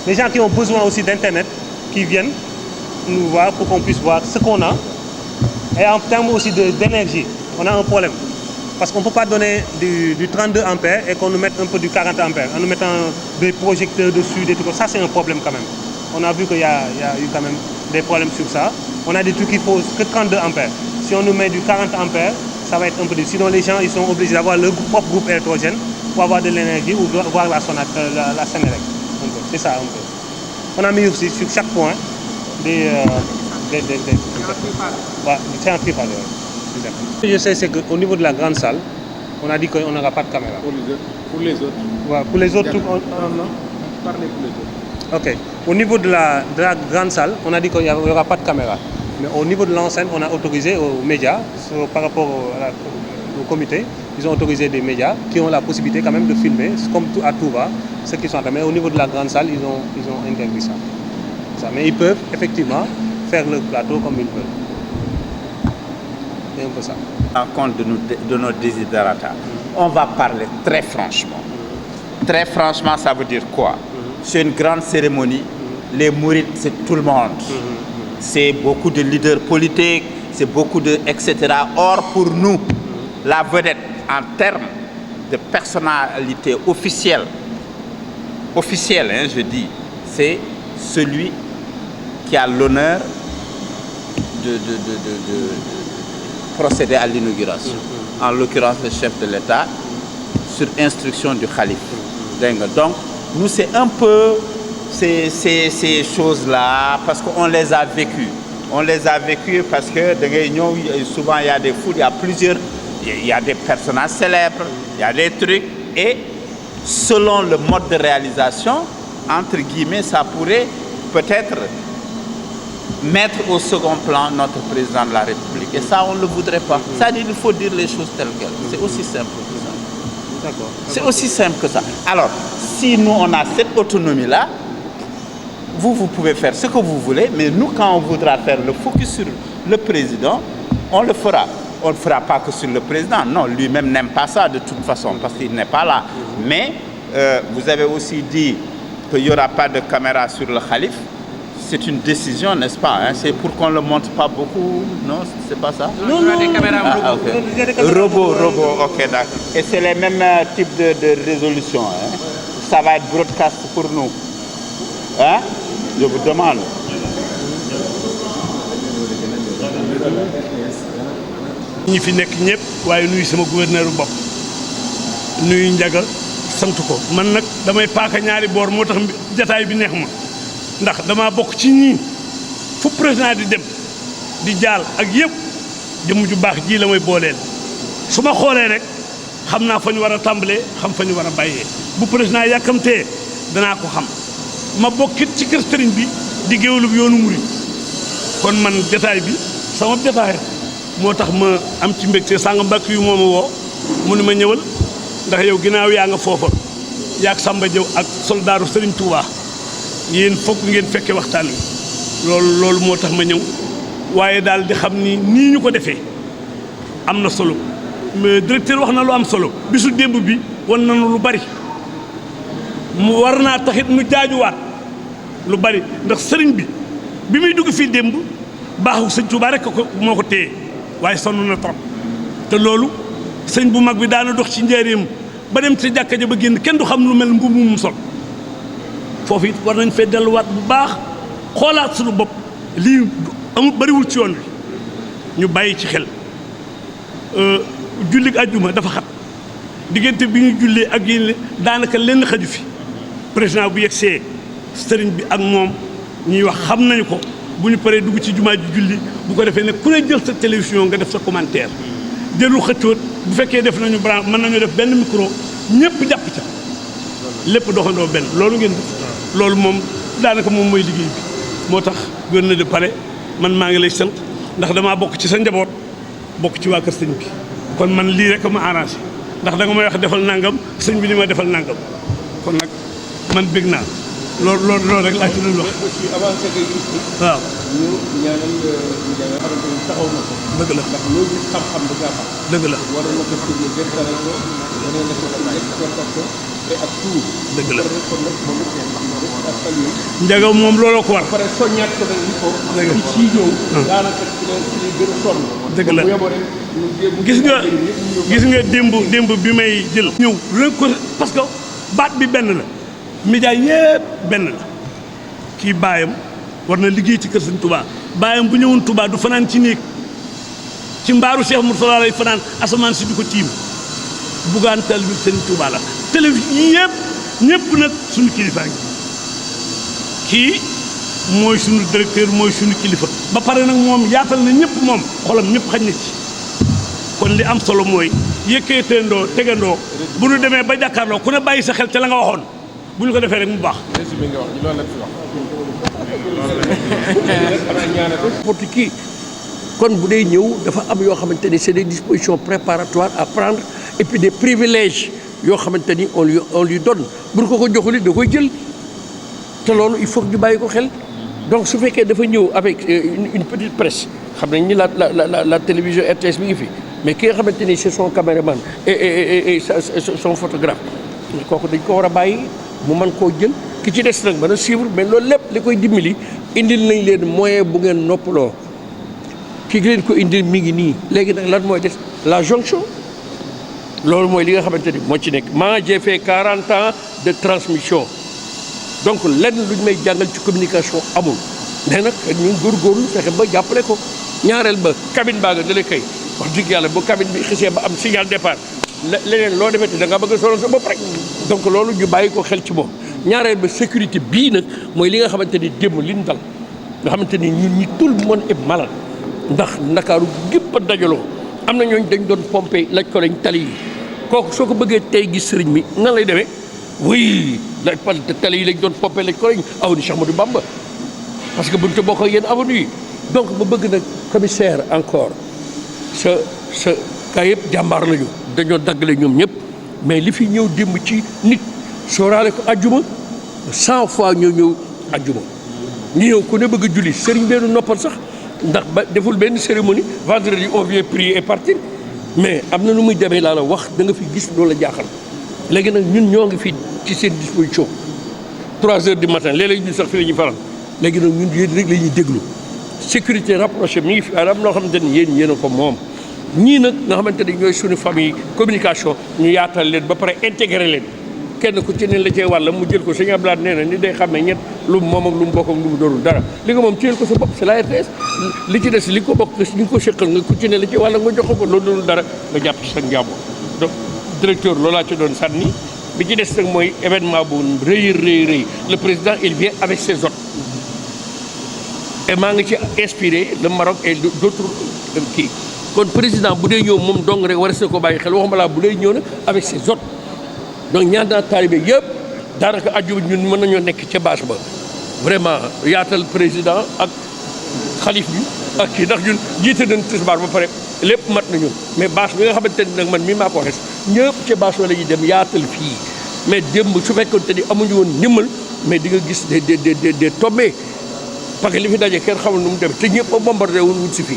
Les gens qui ont besoin aussi d'Internet, qui viennent nous voir pour qu'on puisse voir ce qu'on a. Et en termes aussi d'énergie, on a un problème. Parce qu'on ne peut pas donner du 32 ampères et qu'on nous mette un peu du 40 ampères. En nous mettant des projecteurs dessus, des trucs comme ça, c'est un problème quand même. On a vu qu'il y a eu quand même des problèmes sur ça. On a des trucs qui ne posent que 32 ampères. Si on nous met du 40 ampères, ça va être un peu difficile. Sinon, les gens ils sont obligés d'avoir leur propre groupe électrogène pour avoir de l'énergie ou voir la Senelec. C'est ça un peu. On a mis aussi sur chaque point des c'est un tripade. Je sais, c'est qu'au niveau de la grande salle, on a dit qu'on n'aura pas de caméra. Pour les autres. Ouais, pour les autres, Parlez pour les autres. Ok. Au niveau de la grande salle, on a dit qu'il n'y aura pas de caméra. Mais au niveau de l'enceinte, on a autorisé aux médias, par rapport au comité, ils ont autorisé des médias qui ont la possibilité quand même de filmer, comme à Touba, ceux qui sont à. Mais au niveau de la grande salle, ils ont interdit ça. Mais ils peuvent effectivement faire le plateau comme ils veulent. C'est un peu ça. En compte de nos desiderata, on va parler très franchement. Très franchement, ça veut dire quoi? C'est une grande cérémonie. Les mourides, c'est tout le monde. C'est beaucoup de leaders politiques, c'est beaucoup de etc. Or, pour nous, la vedette en termes de personnalité officielle, hein, je dis, c'est celui qui a l'honneur de procéder à l'inauguration. En l'occurrence, le chef de l'État, sur instruction du calife. Donc, nous, c'est un peu ces choses-là, parce qu'on les a vécues. On les a vécues parce que de réunions, souvent il y a des foules, il y a des personnages célèbres, il y a des trucs, et selon le mode de réalisation, entre guillemets, ça pourrait peut-être mettre au second plan notre président de la République. Et ça, on ne le voudrait pas. C'est-à-dire qu'il faut dire les choses telles quelles. C'est aussi simple que ça. D'accord. C'est aussi simple que ça. Alors, si nous, on a cette autonomie-là, vous pouvez faire ce que vous voulez, mais nous, quand on voudra faire le focus sur le président, on le fera. On ne fera pas que sur le président. Non, lui-même n'aime pas ça de toute façon, parce qu'il n'est pas là. Mais vous avez aussi dit qu'il n'y aura pas de caméra sur le calife. C'est une décision, n'est-ce pas, hein? C'est pour qu'on ne le montre pas beaucoup, non? C'est pas ça? Non, il y a des caméras Robot, ok, d'accord. Et c'est les mêmes types de résolution, hein? Ça va être broadcast pour nous. Hein? Je vous demande. ñi fi nekk ñëpp waaye nuyu sama gouverneur bopp nuyu Njaga sant ko man nag damay paaka ñaari boor moo tax jataay bi neex ma ndax dama bokk ci ñii fu président di dem di jaal ak yëpp jëmm ju baax ji la may booleel su ma xoolee rek xam naa fa ñu war a tàmbalee xam fa ñu war a bàyyee bu président yàkkamtee danaa ko xam ma bokkit ci kër sëriñ bi di géwélub yoonu murid kon man jataay bi sama jataay moo tax ma am ci mbégte sànga mbàkk yu moo ma woo mu ne ma ñëwal ndax yow ginnaaw yaa nga foofa yaag Samba Diaw ak soldaaru Serigne Touba yéen foog ngeen fekke waxtaan wi loolu moo tax ma ñëw waaye daal di xam ni nii ñu ko defee am na solo mais directeur wax na lu am solo bisu démb bi wan nañu lu bari mu war naa taxit nu jaajuwaat lu bari ndax sëriñ bi muy dugg fii démb baaxu sëñ Touba rek ko moo ko téye waaye sonn na trop te loolu sëñ bu mag bi daana dox ci njaareem ba dem ci jàkka ja ba génn kenn du xam lu mel mbubb mu sol foofu it war nañ fee delluwaat bu baax xoolaat suñu bopp lii amul bariwul ci yoon wi ñu bàyyi ci xel julli àjjuma dafa xat diggante bi ñu jullee ak yéen daanaka lenn xaju fi président bu yegsee sëriñ bi ak moom ñuy wax xam nañu ko bu ñu paree dugg ci jumaa ji julli bu ko defee ne ku ne jël sa télévision nga def sa commentaire jëlul xëccoot bu fekkee def nañu branche mën nañu def benn micro ñëpp jàpp ca lépp doxandoo benn loolu ngeen def loolu moom daanaka moom mooy liggéey bi moo tax gouverneur de Palais man maa ngi lay sant ndax damaa bokk ci sa njaboot bokk ci waa kër sëñ bi kon man lii rek ma arrangé ndax da nga may wax defal nangam sëñ bi li ma defal nangam kon nag man bég naa loolu rek laa ci doon wax. aussi avancé ngay gis ni. waaw ñu ñaanal ñu ñaanal xamante ni taxaw na ko. dëgg la ndax loo gis xam-xam da caa xam. dëgg la waroon na ko tuddee déclaration waroon na ko tuddee exportation et ak tout. dëgg la kon nag moom it xam na rek ak salué. Njaga moom looloo ko war. ba pare soññaat ko nag ni ko. dëgg la ci ciy ñëw. daanaka ci la gën a sonn. dëgg la bu yeboo rek ñu jéem gis nga démb bi may jël. ñëw rek ko parce que baat bi benn la média yëpp benn la kii baayam war na liggéey ci kër Sëñ Touba baayam bu ñëwoon Touba du fanaan ci néeg ci mbaaru Cheikh Mourtala lay fanaan asamaan si du ko tiim Bougane taalibe Sëñ Touba la télévision yëpp ñëpp nag suñu kilifaa ngi kii mooy suñu directeur mooy suñu kilifa ba pare nag moom yaatal na ñëpp moom xolam ñëpp xañ na ci kon li am solo mooy yëkkateendoo tegandoo bu ñu demee ba jàkkaarloo ku ne bàyyi sa xel te la nga waxoon bu ñu ko defee rek mu baax. résumé nga wax ji loolu la fi wax. n'importe qui kon bu dee ñëw dafa am yoo xamante ni c'est des dispositions préparatoires à prendre et puis des privilèges yoo xamante ni on lui donne bu ñu ko joxuli da koy jël te loolu il faut que ñu bàyyi ko xel donc su fekkee dafa ñëw avec une petite presse xam nañ ni la télévision RTS mi ngi fi mais ki nga xamante ni c'est son caméraman et son photographe kooku dañ ko war a bàyyi mu mën koo jël ki ci des nag mën a suivre mais loolu lépp li koy dimbali indil nañ leen moyen bu ngeen noppaloo ki leen ko indil mi ngi nii léegi nag lan mooy des la jonction loolu mooy li nga xamante ni moo ci nekk j'ai fait 40 ans de transmission donc lenn lu ñu may jàngal ci communication amul mais nag ñu góorgóorlu fexe ba jàppale ko ñaareel ba cabine baa nga da lay kay wax dëgg yàlla bu cabine bi xisee ba am signal départ leneen loo defee da nga bëgg a sonal sa bopp rek donc loolu ñu bàyyi ko xel ci moom ñaareel ba sécurité bii nag mooy li nga xamante ni démb li ñu dal nga xamante ni ñun ñi tout le monde est malade ndax ndakaaru gépp a dajaloo am na ñooñ dañ doon pompé laj ko lañ tali yi kooku soo ko bëggee tey gis sëriñ bi nan lay demee oui laj pa tali yi lañ doon pompé laj ko lañ avenue Cheikh Ahmadou Bamba parce que buñ te bokk ak yéen avenue yi donc ma bëgg nag commissaire encore sa kaa yëpp jàmbaar lañu dañoo daggale ñoom ñëpp mais li fi ñëw démb ci nit sooraale ko ajjuma 100 fois ñoo ñëw ajjuma ñu ñëw ku ne bëgg a julli sëriñ benn noppal sax ndax ba deful benn cérémonie vendredi on vient prier et partir mais am na nu muy demee laa la wax da nga fi gis loolu la jaaxal léegi nag ñun ñoo ngi fi ci seen disposition 3 heures du matin léeg-léeg ñu sax fi la ñuy faral léegi nag ñun yéen rek la ñuy déglu sécurité rapprochée mi ngi fi am loo xamante ni yéen a ko moom ñii nag nga xamante ni ñooy suñu famille communication ñu yaatal leen ba pare intégré leen kenn ku ci ne la cee wàlla mu jël ko sëñ Abdoulaye nee na ni day xam ne ñett lu mu moom ak lu mu bokk ak lu mu doonul dara li nga moom téyel ko sa bopp c'est la RTS li ci des li ko bokk li nga ko séqal nga ku ci ne la ci wàlla nga jox ko loolu doonul dara nga jàpp ci sa njàmbur donc directeur loolaa ci doon sànni bi ci des nag mooy événement bu rëy le président il vient avec ses hôtes et maa ngi ci inspiré le Maroc et d'autres kii kon président bu dee ñëw moom dong rek war na ko bàyyi xel waxuma laa bu dee ñëw nag avec ses hôtes donc ñaan naa taalibe yëpp daanaka aju ñun mën nañoo nekk ca bâche ba vraiment yaatal président ak xalif bi ak kii ndax ñun jiite nañ tisbaar ba pare lépp mat na ñun mais bâche bi nga xamante ni nag man mii maa ko xes ñëpp ca bâche ba la ñuy dem yaatal fii mais démb su fekkoon te ni amuñu woon ndimbal mais di nga gis des tombées parce que li fi daje kenn xamul nu mu dem te ñëpp a bombardé wul wut si fii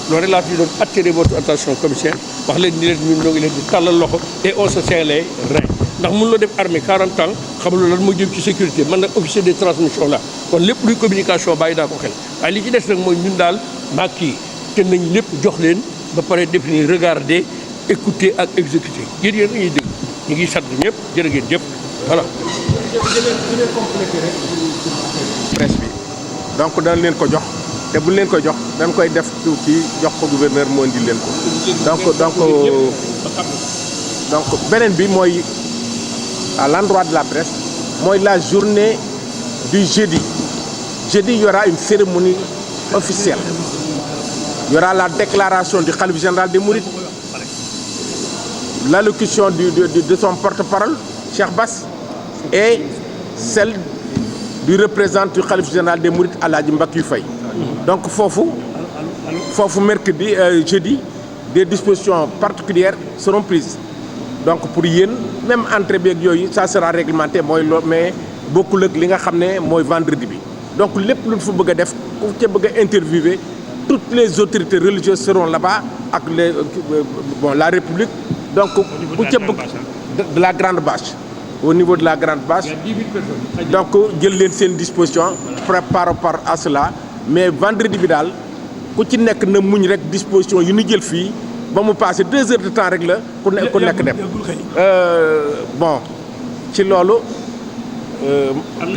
loolu rek laa fi doon attirer votre attention commissaire wax leen ni leen ñun ñoo ngi leen di tàllal loxo et on se serre les reins ndax mun la def armée 40 ans xamul lan moo jëm ci sécurité man nag officier de transmission la kon lépp luy communication bàyyi naa ko xel waaye li ci des nag mooy ñun daal maag kii te nañ lépp jox leen ba pare définir regarder écouter ak exécuter yéen yéen ñuy dégg ñu ngi sant ñëpp jërë ngeen jëpp voilà. presse bi donc dañ leen ko jox te buñ leen ko jox dañ koy def ci jox ko gouverneur moo indil leen ko donc beneen bi mooy à l'endroit de la presse mooy la journée du jeudi il y aura une cérémonie officielle il y aura la déclaration du khalife général des Mourides l'allocution de son porte-parole Cheikh Bass et celle du représentant du khalife général des Mourides Alhaji Mbackiyou Faye donc foofu mercredi jeudi des dispositions particulières seront prises donc pour yéen même entrée bi ak yooyu ça sera réglementé mooy loolu mais bokkul ak li nga xam ne mooy vendredi bi donc lépp lu ñu fa bëgg a def ku ca bëgg a interviewer toutes les autorités religieuses seront là-bas ak les la République donc ku ca bëgg de la grande bâche au niveau de la grande bâche donc jël leen seen disposition par rapport à cela mais vendredi bi daal ku ci nekk na muñ rek disposition yu ñu jël fii ba mu passé 2 heures de temps rek la ku nekk dem bon ci loolu